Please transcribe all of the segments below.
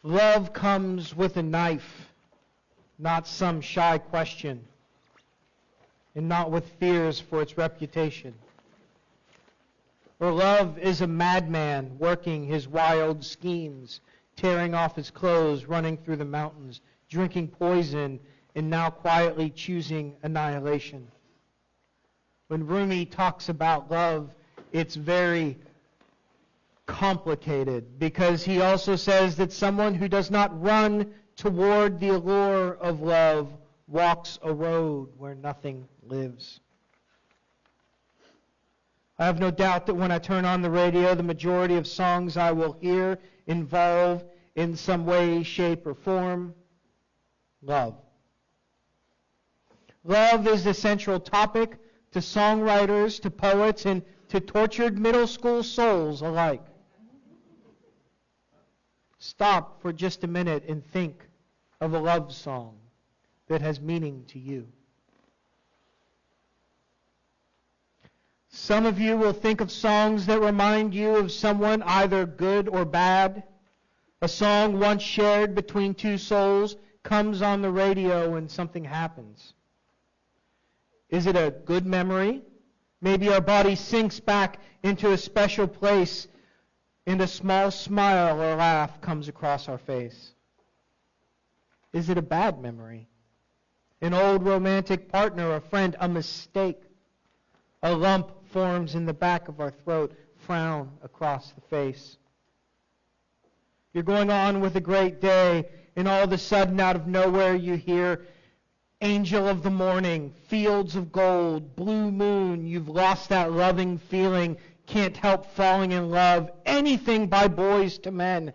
Love comes with a knife, not some shy question, and not with fears for its reputation. Or love is a madman working his wild schemes, tearing off his clothes, running through the mountains, drinking poison, and now quietly choosing annihilation. When Rumi talks about love, it's very complicated, because he also says that someone who does not run toward the allure of love walks a road where nothing lives. I have no doubt that when I turn on the radio, the majority of songs I will hear involve, in some way, shape, or form, love. Love is the central topic to songwriters, to poets, and to tortured middle school souls alike. Stop for just a minute and think of a love song that has meaning to you. Some of you will think of songs that remind you of someone either good or bad. A song once shared between two souls comes on the radio and something happens. Is it a good memory? Maybe our body sinks back into a special place and a small smile or laugh comes across our face. Is it a bad memory? An old romantic partner, a friend, a mistake. A lump forms in the back of our throat, frown across the face. You're going on with a great day, and all of a sudden, out of nowhere, you hear, angel of the morning, fields of gold, blue moon. You've lost that loving feeling, can't help falling in love. Anything by Boys to Men.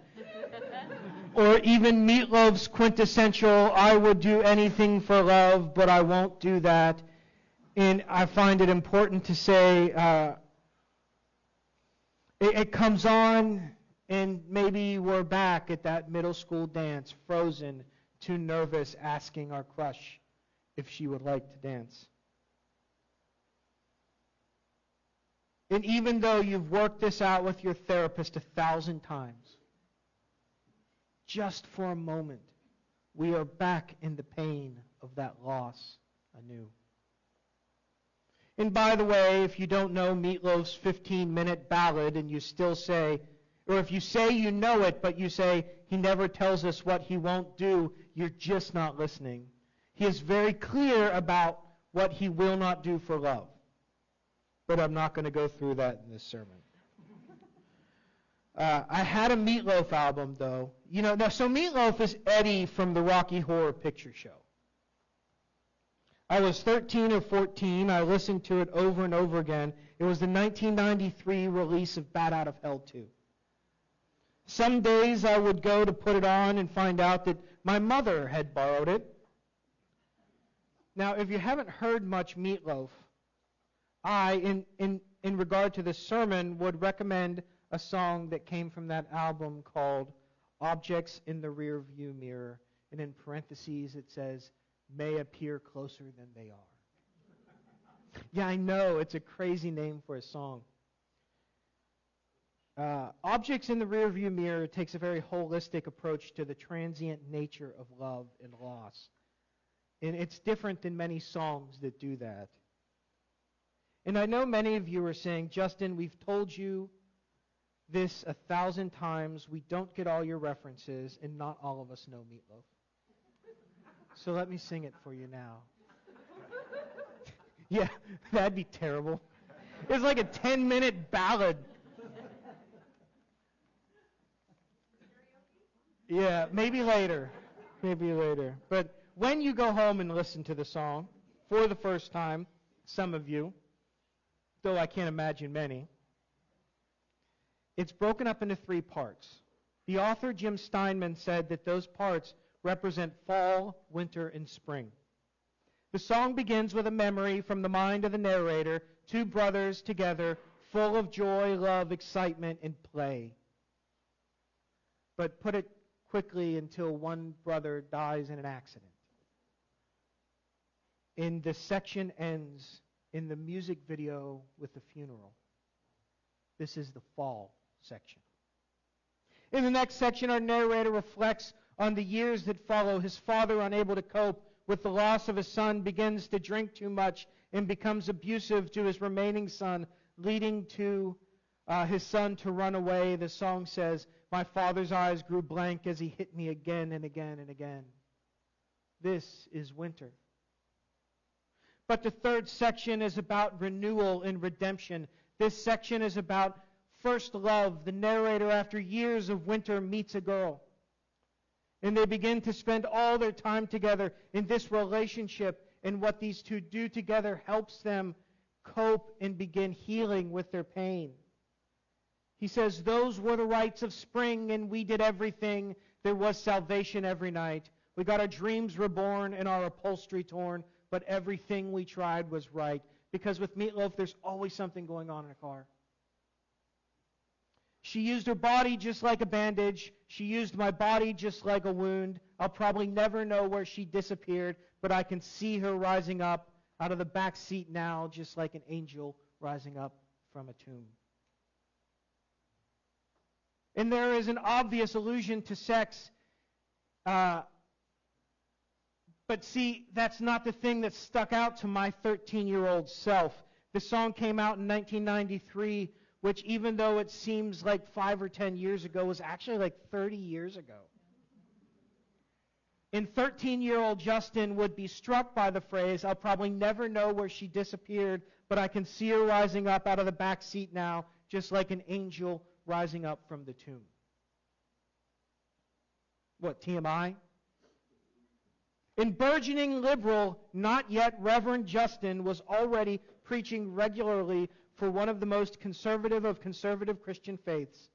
Or even Meatloaf's quintessential, I would do anything for love, but I won't do that. And I find it important to say, it comes on, and maybe we're back at that middle school dance, frozen, too nervous, asking our crush if she would like to dance. And even though you've worked this out with your therapist 1,000 times, just for a moment, we are back in the pain of that loss anew. And by the way, if you don't know Meatloaf's 15-minute ballad and you still say, or if you say you know it, but you say, he never tells us what he won't do, you're just not listening. He is very clear about what he will not do for love. But I'm not going to go through that in this sermon. I had a Meatloaf album, though. So Meatloaf is Eddie from the Rocky Horror Picture Show. I was 13 or 14. I listened to it over and over again. It was the 1993 release of Bat Out of Hell 2. Some days I would go to put it on and find out that my mother had borrowed it. Now, if you haven't heard much Meatloaf, I, in regard to this sermon, would recommend a song that came from that album called Objects in the Rearview Mirror. And in parentheses it says, may appear closer than they are. Yeah, I know, it's a crazy name for a song. Objects in the Rearview Mirror takes a very holistic approach to the transient nature of love and loss. And it's different than many songs that do that. And I know many of you are saying, Justin, we've told you this 1,000 times. We don't get all your references, and not all of us know Meatloaf. So let me sing it for you now. Yeah, that'd be terrible. It's like a 10-minute ballad. Yeah, maybe later. Maybe later. But when you go home and listen to the song for the first time, some of you, though I can't imagine many, it's broken up into 3 parts. The author, Jim Steinman, said that those parts represent fall, winter, and spring. The song begins with a memory from the mind of the narrator, 2 brothers together, full of joy, love, excitement, and play. But put it quickly until one brother dies in an accident. And the section ends in the music video with the funeral. This is the fall section. In the next section, our narrator reflects on the years that follow. His father, unable to cope with the loss of his son, begins to drink too much and becomes abusive to his remaining son, leading to his son to run away. The song says, "My father's eyes grew blank as he hit me again and again and again." This is winter. But the third section is about renewal and redemption. This section is about first love. The narrator, after years of winter, meets a girl. And they begin to spend all their time together in this relationship. And what these two do together helps them cope and begin healing with their pain. He says, "Those were the rites of spring, and we did everything. There was salvation every night. We got our dreams reborn and our upholstery torn, but everything we tried was right." Because with Meatloaf, there's always something going on in a car. "She used her body just like a bandage. She used my body just like a wound. I'll probably never know where she disappeared, but I can see her rising up out of the back seat now, just like an angel rising up from a tomb." And there is an obvious allusion to sex. But see, that's not the thing that stuck out to my 13-year-old self. The song came out in 1993, which even though it seems like 5 or 10 years ago, was actually like 30 years ago. And 13-year-old Justin would be struck by the phrase, "I'll probably never know where she disappeared, but I can see her rising up out of the back seat now, just like an angel rising up from the tomb." What, TMI? In burgeoning liberal, not yet Reverend Justin was already preaching regularly for one of the most conservative of conservative Christian faiths.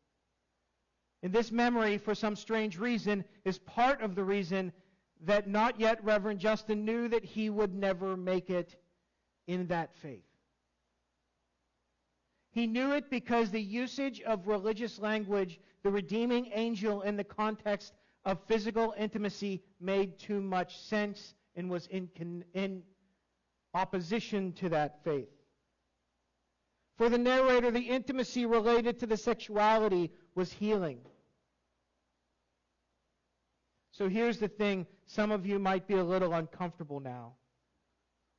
And this memory, for some strange reason, is part of the reason that not yet Reverend Justin knew that he would never make it in that faith. He knew it because the usage of religious language, the redeeming angel in the context of physical intimacy, made too much sense and was in opposition to that faith. For the narrator, the intimacy related to the sexuality was healing. So here's the thing. Some of you might be a little uncomfortable now.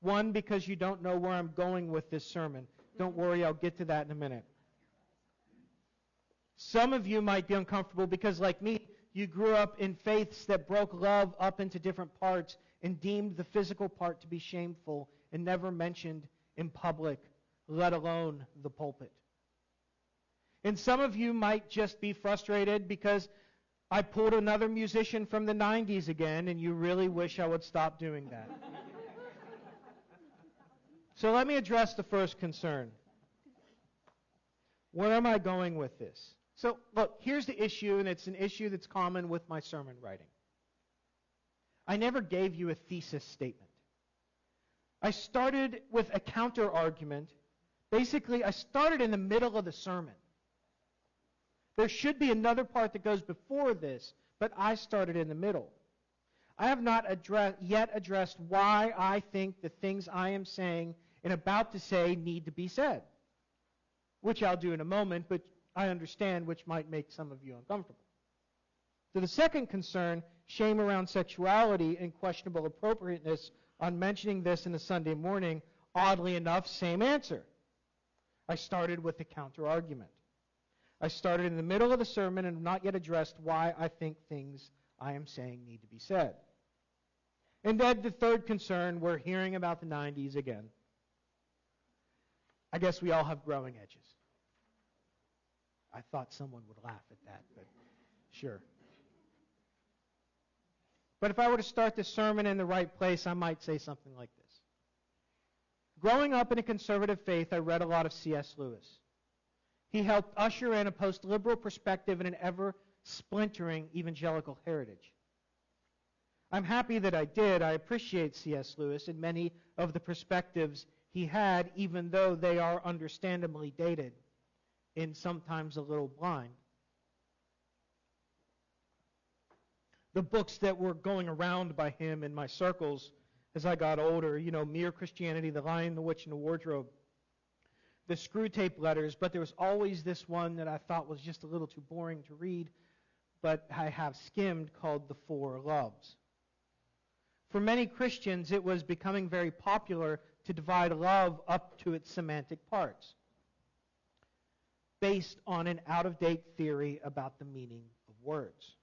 One, because you don't know where I'm going with this sermon. Don't worry, I'll get to that in a minute. Some of you might be uncomfortable because, like me, you grew up in faiths that broke love up into different parts and deemed the physical part to be shameful and never mentioned in public, let alone the pulpit. And some of you might just be frustrated because I pulled another musician from the 90s again, and you really wish I would stop doing that. So let me address the first concern. Where am I going with this? So, look, here's the issue, and it's an issue that's common with my sermon writing. I never gave you a thesis statement. I started with a counter-argument. Basically, I started in the middle of the sermon. There should be another part that goes before this, but I started in the middle. I have not yet addressed why I think the things I am saying and about to say need to be said, which I'll do in a moment, but I understand which might make some of you uncomfortable. To the second concern, shame around sexuality and questionable appropriateness on mentioning this in a Sunday morning, oddly enough, same answer. I started with the counter-argument. I started in the middle of the sermon and have not yet addressed why I think things I am saying need to be said. And then the third concern, we're hearing about the 90s again. I guess we all have growing edges. I thought someone would laugh at that, but sure. But if I were to start the sermon in the right place, I might say something like this. Growing up in a conservative faith, I read a lot of C.S. Lewis. He helped usher in a post-liberal perspective in an ever-splintering evangelical heritage. I'm happy that I did. I appreciate C.S. Lewis and many of the perspectives he had, even though they are understandably dated and sometimes a little blind. The books that were going around by him in my circles as I got older, Mere Christianity, The Lion, the Witch, and the Wardrobe, the Screw Tape Letters, but there was always this one that I thought was just a little too boring to read, but I have skimmed, called The Four Loves. For many Christians, it was becoming very popular to divide love up to its semantic parts, based on an out-of-date theory about the meaning of words.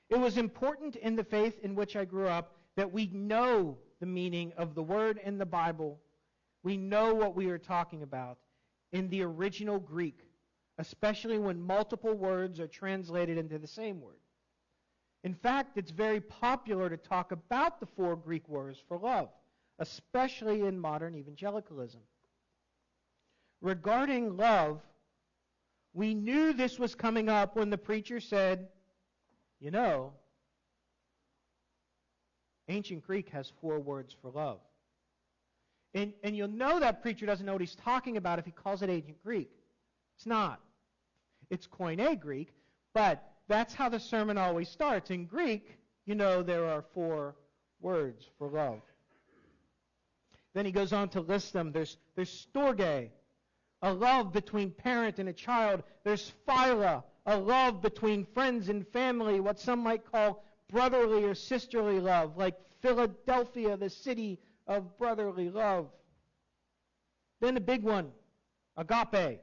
It was important in the faith in which I grew up that we know the meaning of the word in the Bible. We know what we are talking about in the original Greek, especially when multiple words are translated into the same word. In fact, it's very popular to talk about the four Greek words for love, especially in modern evangelicalism. Regarding love, we knew this was coming up when the preacher said, you know, ancient Greek has four words for love. And you'll know that preacher doesn't know what he's talking about if he calls it ancient Greek. It's not. It's Koine Greek, but that's how the sermon always starts. In Greek, you know there are four words for love. Then he goes on to list them. There's storge, a love between parent and a child. There's phila, a love between friends and family, what some might call brotherly or sisterly love, like Philadelphia, the city of brotherly love. Then the big one, agape,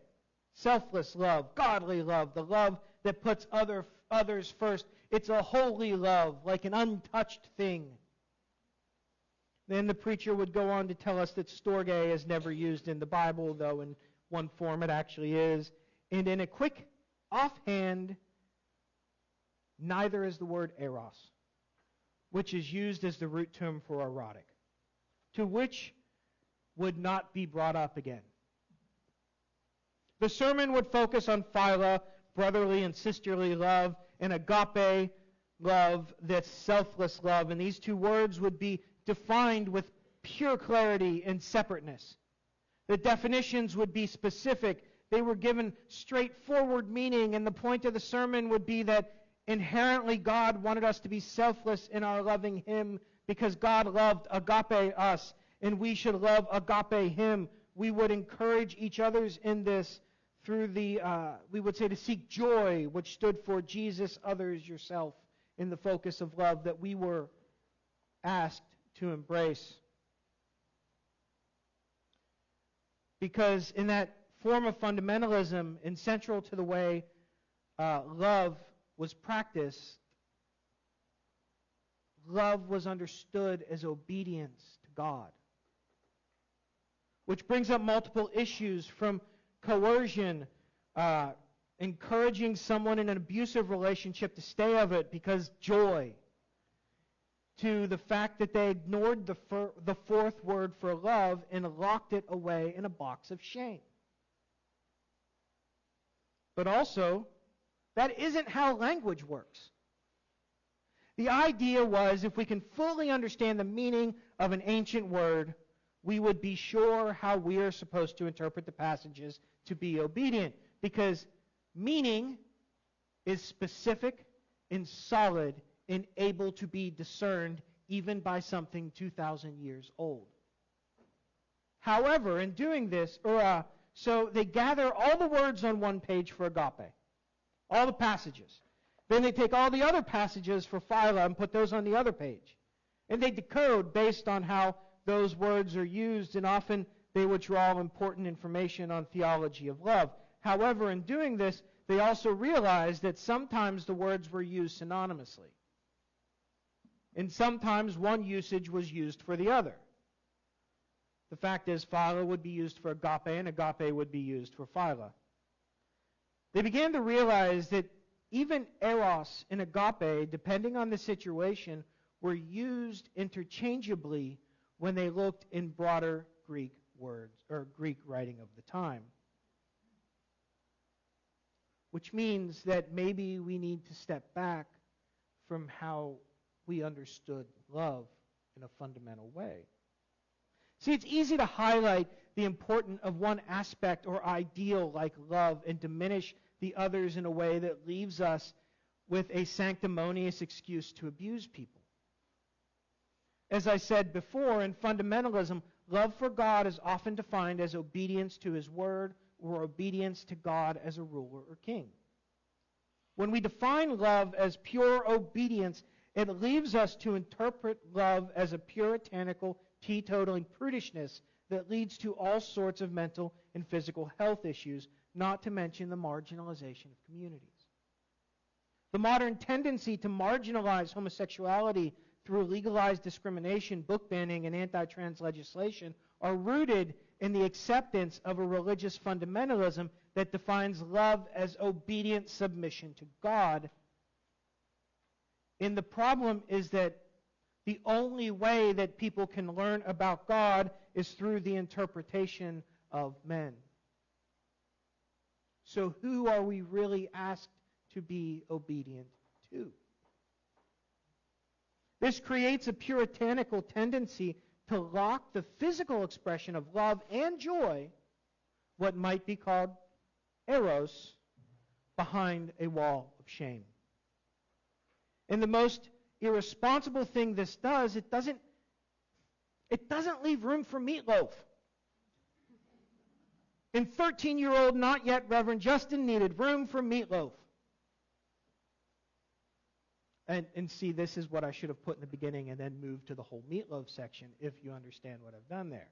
selfless love, godly love, the love that puts others first. It's a holy love, like an untouched thing. Then the preacher would go on to tell us that storge is never used in the Bible, though in one form it actually is. And in a quick offhand, neither is the word eros, which is used as the root term for erotic, to which would not be brought up again. The sermon would focus on phila, brotherly and sisterly love, and agape love, that's selfless love. And these two words would be defined with pure clarity and separateness. The definitions would be specific. They were given straightforward meaning, and the point of the sermon would be that inherently God wanted us to be selfless in our loving Him because God loved agape us, and we should love agape Him. We would encourage each others in this through we would say to seek joy, which stood for Jesus, others, yourself, in the focus of love that we were asked to embrace. Because in that form of fundamentalism, and central to the way love was practiced, love was understood as obedience to God. Which brings up multiple issues, from coercion, encouraging someone in an abusive relationship to stay of it because joy, to the fact that they ignored the fourth word for love and locked it away in a box of shame. But also, that isn't how language works. The idea was, if we can fully understand the meaning of an ancient word, we would be sure how we are supposed to interpret the passages to be obedient. Because meaning is specific and solid and able to be discerned even by something 2,000 years old. However, in doing this, so they gather all the words on one page for agape, all the passages. Then they take all the other passages for phila and put those on the other page. And they decode based on how those words are used, and often they would draw important information on theology of love. However, in doing this, they also realized that sometimes the words were used synonymously. And sometimes one usage was used for the other. The fact is, phila would be used for agape, and agape would be used for phila. They began to realize that even eros and agape, depending on the situation, were used interchangeably when they looked in broader Greek words or Greek writing of the time. Which means that maybe we need to step back from how we understood love in a fundamental way. See, it's easy to highlight the importance of one aspect or ideal like love and diminish the others in a way that leaves us with a sanctimonious excuse to abuse people. As I said before, in fundamentalism, love for God is often defined as obedience to His Word or obedience to God as a ruler or king. When we define love as pure obedience, it leaves us to interpret love as a puritanical, teetotaling prudishness that leads to all sorts of mental and physical health issues, not to mention the marginalization of communities. The modern tendency to marginalize homosexuality through legalized discrimination, book banning, and anti-trans legislation are rooted in the acceptance of a religious fundamentalism that defines love as obedient submission to God. And the problem is that the only way that people can learn about God is through the interpretation of men. So who are we really asked to be obedient to? This creates a puritanical tendency to lock the physical expression of love and joy, what might be called eros, behind a wall of shame. And the most irresponsible thing this does, it doesn't leave room for meatloaf. And 13-year-old, not yet Reverend Justin needed room for meatloaf. And see, this is what I should have put in the beginning and then move to the whole meatloaf section, if you understand what I've done there.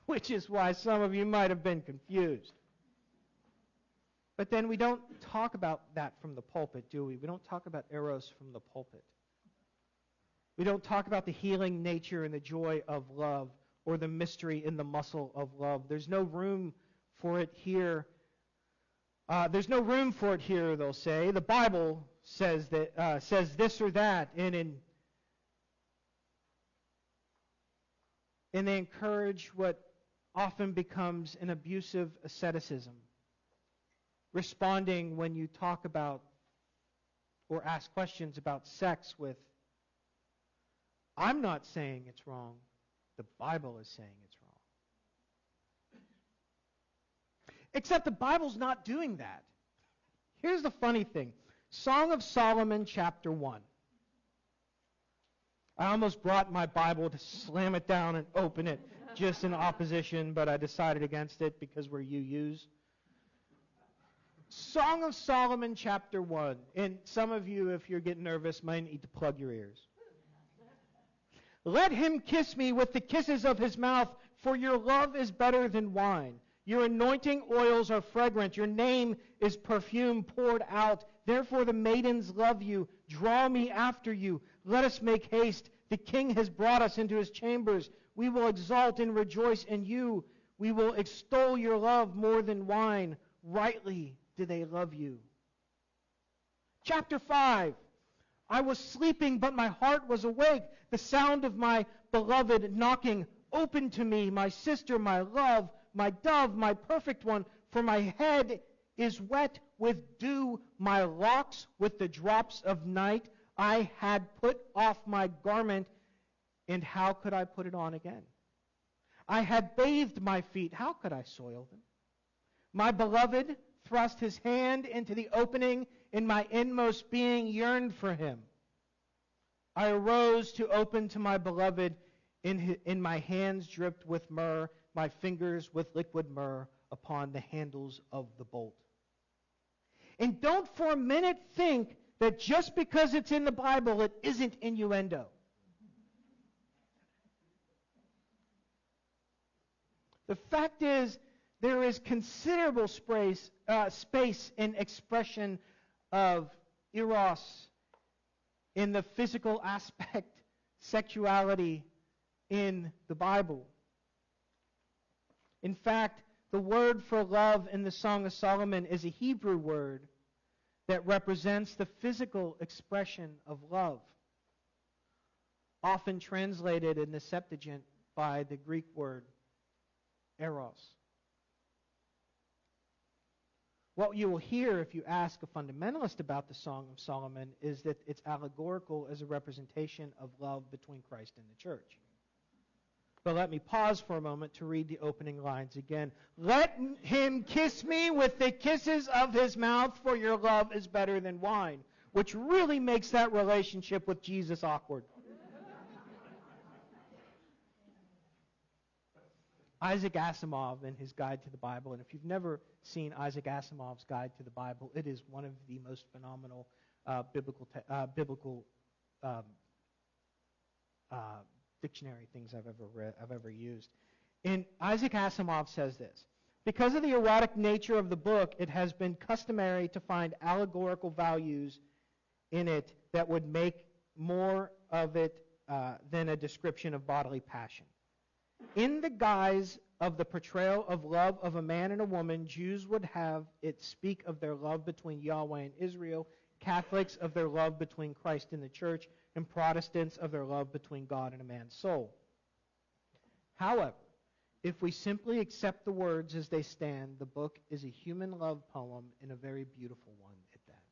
Which is why some of you might have been confused. But then we don't talk about that from the pulpit, do we? We don't talk about eros from the pulpit. We don't talk about the healing nature and the joy of love or the mystery in the muscle of love. There's no room for it here. There's no room for it here, they'll say. The Bible says this or that, and they encourage what often becomes an abusive asceticism, responding when you talk about or ask questions about sex with, "I'm not saying it's wrong. The Bible is saying it's wrong." Except the Bible's not doing that. Here's the funny thing. Song of Solomon, chapter 1. I almost brought my Bible to slam it down and open it just in opposition, but I decided against it because we're UUs. Song of Solomon, chapter 1. And some of you, if you're getting nervous, might need to plug your ears. Let him kiss me with the kisses of his mouth, for your love is better than wine. Your anointing oils are fragrant. Your name is perfume poured out. Therefore the maidens love you. Draw me after you. Let us make haste. The king has brought us into his chambers. We will exalt and rejoice in you. We will extol your love more than wine. Rightly do they love you. Chapter 5. I was sleeping, but my heart was awake. The sound of my beloved knocking. Open to me, my sister, my love, my dove, my perfect one, for my head is wet with dew, my locks with the drops of night. I had put off my garment, and how could I put it on again? I had bathed my feet, how could I soil them? My beloved thrust his hand into the opening, and my inmost being yearned for him. I arose to open to my beloved, in my hands dripped with myrrh, my fingers with liquid myrrh upon the handles of the bolt. And don't for a minute think that just because it's in the Bible, it isn't innuendo. The fact is, there is considerable space and expression of eros in the physical aspect, sexuality in the Bible. In fact, the word for love in the Song of Solomon is a Hebrew word that represents the physical expression of love, often translated in the Septuagint by the Greek word eros. What you will hear if you ask a fundamentalist about the Song of Solomon is that it's allegorical as a representation of love between Christ and the church. But let me pause for a moment to read the opening lines again. Let him kiss me with the kisses of his mouth, for your love is better than wine, which really makes that relationship with Jesus awkward. Isaac Asimov in his Guide to the Bible, and if you've never seen Isaac Asimov's Guide to the Bible, it is one of the most phenomenal biblical dictionary things I've ever used. And Isaac Asimov says this: because of the erotic nature of the book, it has been customary to find allegorical values in it that would make more of it than a description of bodily passion. In the guise of the portrayal of love of a man and a woman, Jews would have it speak of their love between Yahweh and Israel, Catholics of their love between Christ and the church, and Protestants of their love between God and a man's soul. However, if we simply accept the words as they stand, the book is a human love poem, and a very beautiful one at that.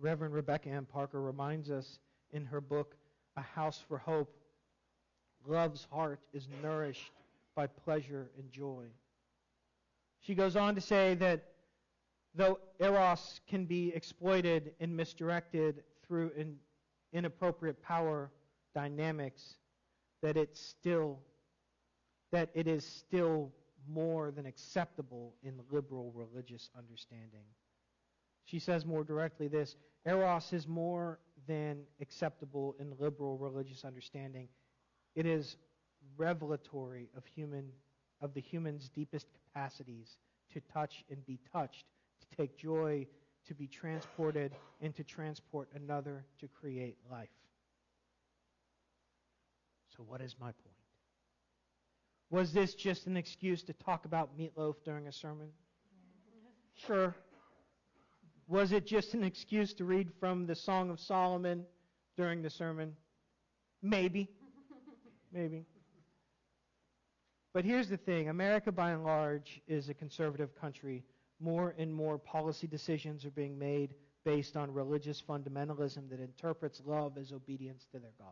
Reverend Rebecca Ann Parker reminds us in her book, A House for Hope, love's heart is nourished by pleasure and joy. She goes on to say that though eros can be exploited and misdirected through inappropriate power dynamics, that it is still more than acceptable in liberal religious understanding. She says more directly this: eros is more than acceptable in liberal religious understanding. It is revelatory of the human's deepest capacities to touch and be touched, to take joy, to be transported, and to transport another to create life. So what is my point? Was this just an excuse to talk about meatloaf during a sermon? Sure. Was it just an excuse to read from the Song of Solomon during the sermon? Maybe. Maybe. But here's the thing. America, by and large, is a conservative country. More and more policy decisions are being made based on religious fundamentalism that interprets love as obedience to their God,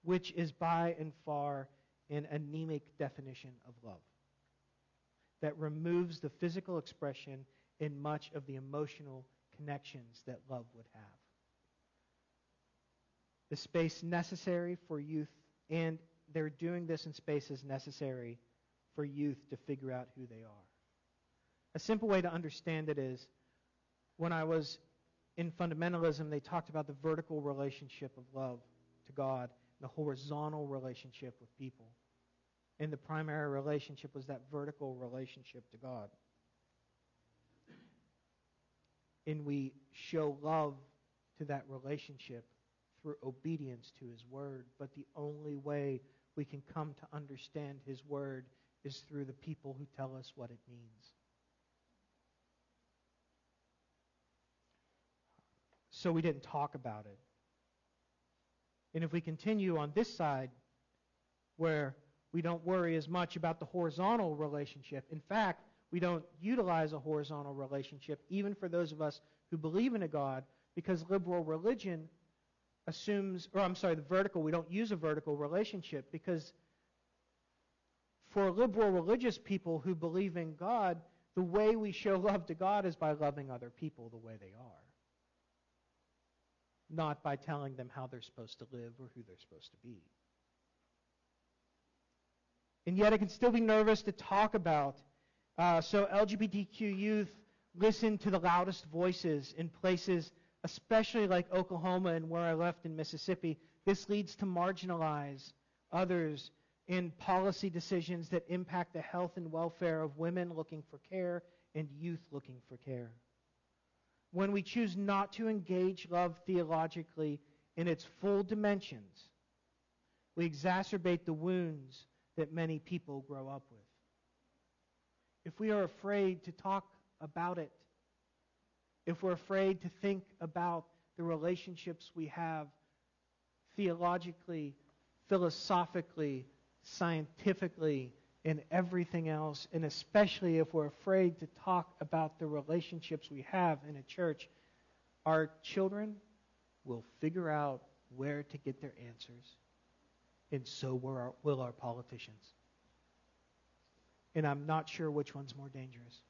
which is by and far an anemic definition of love that removes the physical expression in much of the emotional connections that love would have. The space necessary for youth, and they're doing this in spaces necessary for youth to figure out who they are. A simple way to understand it is, when I was in fundamentalism, they talked about the vertical relationship of love to God, the horizontal relationship with people. And the primary relationship was that vertical relationship to God. And we show love to that relationship through obedience to His Word. But the only way we can come to understand His Word is through the people who tell us what it means. So we didn't talk about it. And if we continue on this side, where we don't worry as much about the horizontal relationship, in fact, we don't utilize a horizontal relationship, even for those of us who believe in a God, because liberal religion assumes, the vertical, we don't use a vertical relationship, because for liberal religious people who believe in God, the way we show love to God is by loving other people the way they are, not by telling them how they're supposed to live or who they're supposed to be. And yet it can still be nervous to talk about. So LGBTQ youth listen to the loudest voices in places, especially like Oklahoma and where I left in Mississippi. This leads to marginalize others in policy decisions that impact the health and welfare of women looking for care and youth looking for care. When we choose not to engage love theologically in its full dimensions, we exacerbate the wounds that many people grow up with. If we are afraid to talk about it, if we're afraid to think about the relationships we have theologically, philosophically, scientifically, and everything else, and especially if we're afraid to talk about the relationships we have in a church, our children will figure out where to get their answers, and so will our politicians. And I'm not sure which one's more dangerous.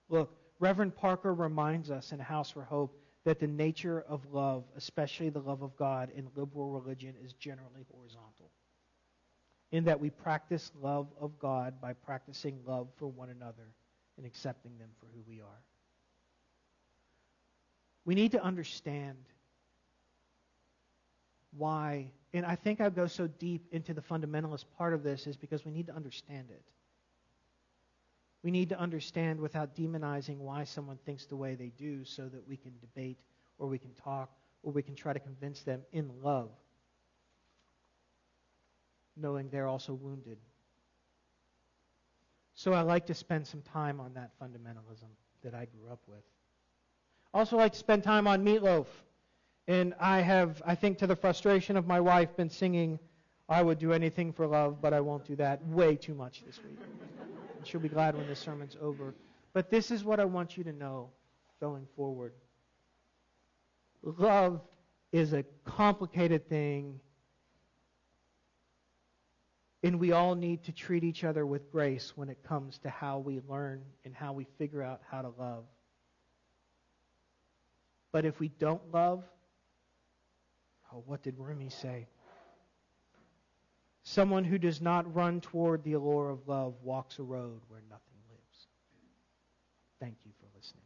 Look, Reverend Parker reminds us in House for Hope that the nature of love, especially the love of God in liberal religion, is generally horizontal. In that we practice love of God by practicing love for one another and accepting them for who we are. We need to understand why, and I think I go so deep into the fundamentalist part of this is because we need to understand it. We need to understand without demonizing why someone thinks the way they do so that we can debate or we can talk or we can try to convince them in love, knowing they're also wounded. So I like to spend some time on that fundamentalism that I grew up with. I also like to spend time on Meatloaf. And I have, I think to the frustration of my wife, been singing, I would do anything for love, but I won't do that, way too much this week. And she'll be glad when this sermon's over. But this is what I want you to know going forward. Love is a complicated thing, and we all need to treat each other with grace when it comes to how we learn and how we figure out how to love. But if we don't love, what did Rumi say? Someone who does not run toward the allure of love walks a road where nothing lives. Thank you for listening.